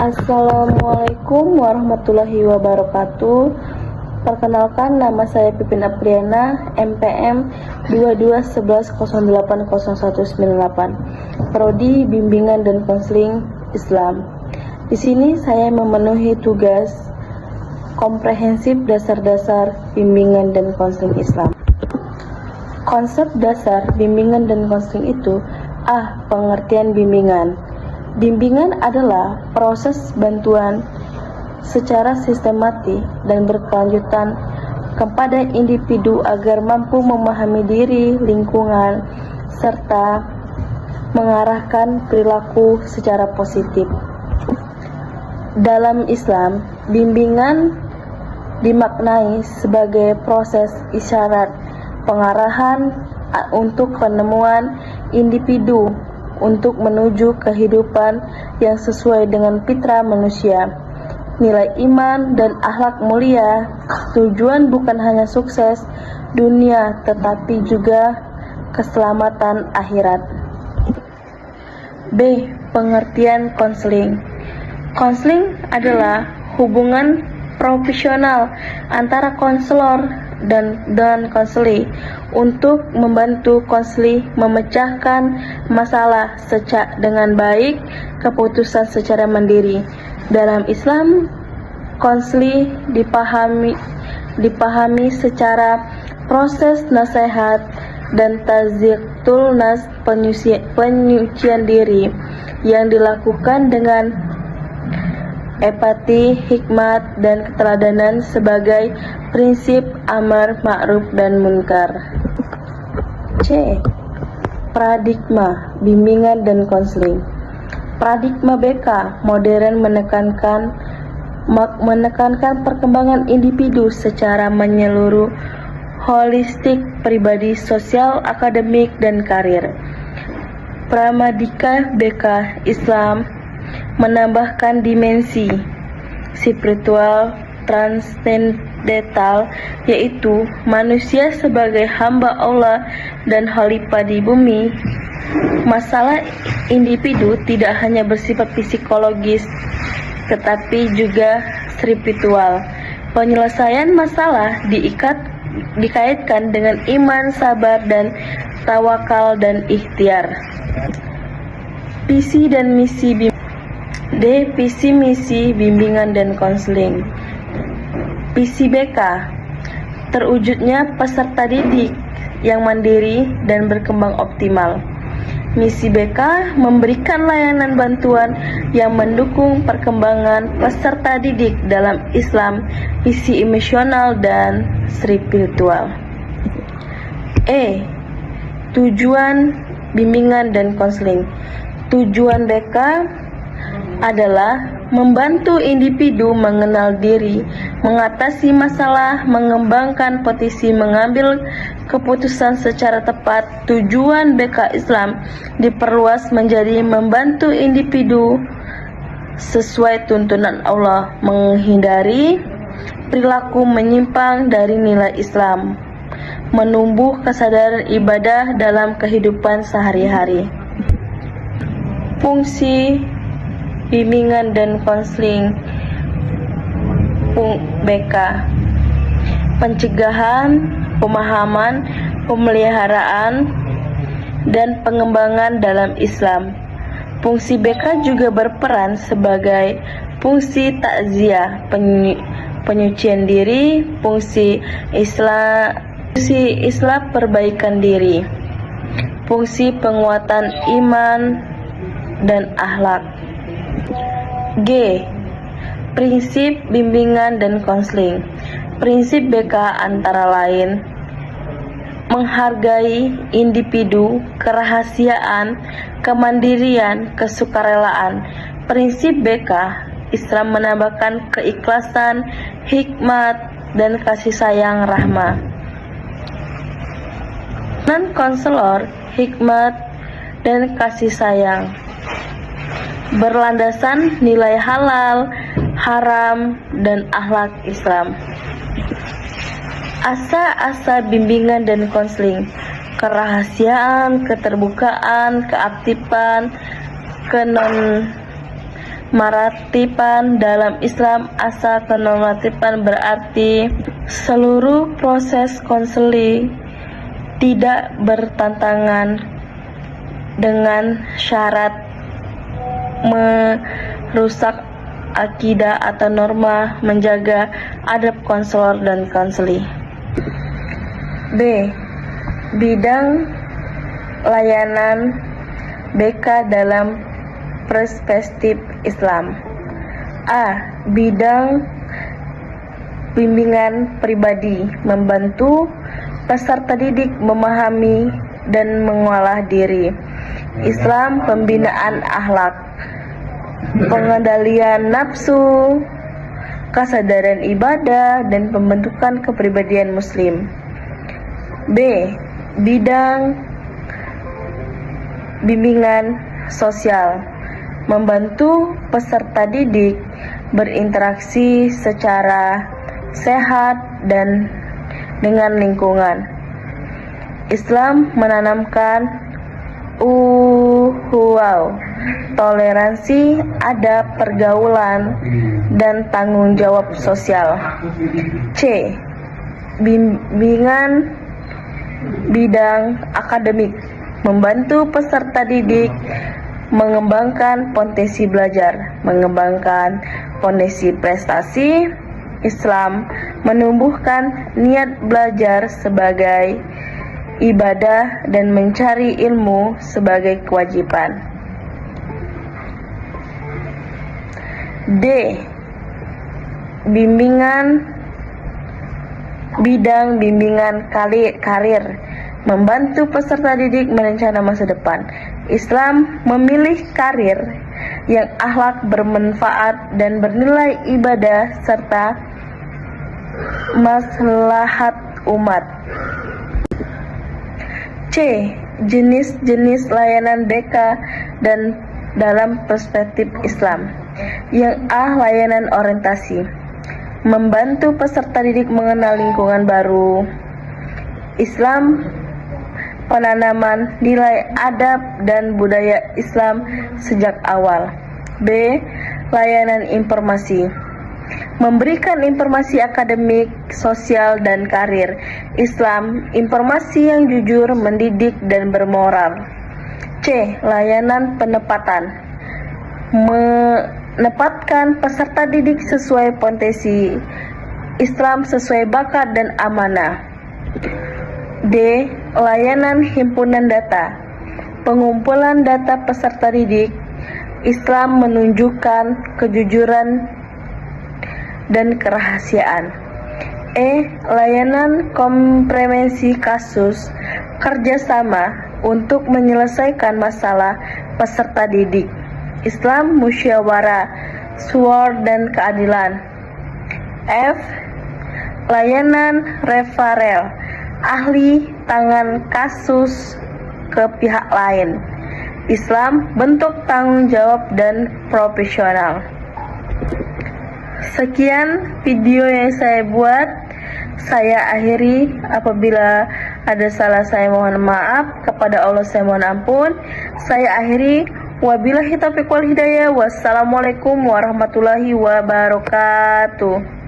Assalamualaikum warahmatullahi wabarakatuh. Perkenalkan, nama saya Pipin Apriana, MPM 2211080198, Prodi Bimbingan dan Konseling Islam. Di sini saya memenuhi tugas komprehensif dasar-dasar bimbingan dan konseling Islam. Konsep dasar bimbingan dan konseling itu: pengertian bimbingan. Bimbingan adalah proses bantuan secara sistematik dan berkelanjutan kepada individu agar mampu memahami diri, lingkungan, serta mengarahkan perilaku secara positif. Dalam Islam, bimbingan dimaknai sebagai proses isyarat pengarahan untuk penemuan individu untuk menuju kehidupan yang sesuai dengan fitrah manusia, nilai iman dan akhlak mulia. Tujuan bukan hanya sukses dunia tetapi juga keselamatan akhirat. B. Pengertian konseling. Konseling adalah hubungan profesional antara konselor dan konseli untuk membantu konseli memecahkan masalah dengan baik, keputusan secara mandiri. Dalam Islam, konseli dipahami secara proses nasihat dan tazkiyatun nafs, penyucian diri yang dilakukan dengan empati, hikmat, dan keteladanan sebagai prinsip amar ma'ruf dan munkar. C. Paradigma bimbingan dan konseling. Paradigma BK modern menekankan perkembangan individu secara menyeluruh, holistik, pribadi, sosial, akademik, dan karir. Paradigma BK Islam menambahkan dimensi spiritual transendental, yaitu manusia sebagai hamba Allah dan khalifah di bumi. Masalah individu tidak hanya bersifat psikologis tetapi juga spiritual. Penyelesaian masalah dikaitkan dengan iman, sabar, dan tawakal dan ikhtiar. Visi dan misi D. Visi misi bimbingan dan konseling. Visi BK: terwujudnya peserta didik yang mandiri dan berkembang optimal. Misi BK: memberikan layanan bantuan yang mendukung perkembangan peserta didik dalam Islam, visi emosional dan spiritual. E. Tujuan bimbingan dan konseling. Tujuan BK adalah membantu individu mengenal diri, mengatasi masalah, mengembangkan potensi, mengambil keputusan secara tepat. Tujuan BK Islam diperluas menjadi membantu individu sesuai tuntunan Allah, menghindari perilaku menyimpang dari nilai Islam, menumbuh kesadaran ibadah dalam kehidupan sehari-hari. Fungsi bimbingan dan konseling BK: pencegahan, pemahaman, pemeliharaan, dan pengembangan dalam Islam. Fungsi BK juga berperan sebagai fungsi takziah, penyucian diri, fungsi islah perbaikan diri, fungsi penguatan iman dan akhlak. G. Prinsip bimbingan dan konseling. Prinsip BK antara lain menghargai individu, kerahasiaan, kemandirian, kesukarelaan. Prinsip BK Islam menambahkan keikhlasan, hikmat, dan kasih sayang rahmah. Konselor, hikmat, dan kasih sayang berlandasan nilai halal, haram, dan akhlak Islam. Asa-asa bimbingan dan konseling: kerahasiaan, keterbukaan, keaktifan, Maratiban dalam Islam, asal kenormatiban berarti seluruh proses konsili tidak bertentangan dengan syarat merusak akidah atau norma, menjaga adab konselor dan konseli. B. Bidang layanan BK dalam perspektif Islam. A. Bidang bimbingan pribadi, membantu peserta didik memahami dan mengolah diri. Islam, pembinaan akhlak, pengendalian nafsu, kesadaran ibadah, dan pembentukan kepribadian muslim. B. Bidang bimbingan sosial, membantu peserta didik berinteraksi secara sehat dan dengan lingkungan. Islam menanamkan uhuwah, toleransi, adab pergaulan, dan tanggung jawab sosial. C. Bimbingan bidang akademik, membantu peserta didik mengembangkan potensi belajar, mengembangkan potensi prestasi. Islam menumbuhkan niat belajar sebagai ibadah dan mencari ilmu sebagai kewajiban. D. Bidang bimbingan karir, membantu peserta didik merencana masa depan. Islam memilih karir yang akhlak bermanfaat dan bernilai ibadah serta maslahat umat. C. Jenis-jenis layanan BK dan dalam perspektif Islam. Yang A. Layanan orientasi, membantu peserta didik mengenal lingkungan baru. Islam, penanaman nilai adab dan budaya Islam sejak awal. B. Layanan informasi, memberikan informasi akademik, sosial, dan karir. Islam, informasi yang jujur, mendidik, dan bermoral. C. Layanan penempatan, menempatkan peserta didik sesuai potensi. Islam sesuai bakat dan amanah. D. Layanan himpunan data, pengumpulan data peserta didik. Islam menunjukkan kejujuran dan kerahasiaan. E. Layanan komprehensi kasus, kerjasama untuk menyelesaikan masalah peserta didik. Islam musyawarah, syuur, dan keadilan. F. Layanan referral, ahli tangan kasus ke pihak lain. Islam bentuk tanggung jawab dan profesional. Sekian video yang saya buat. Saya akhiri. Apabila ada salah saya mohon maaf. Kepada Allah saya mohon ampun. Saya akhiri. Wabillahi taufiq wal hidayah. Wassalamualaikum warahmatullahi wabarakatuh.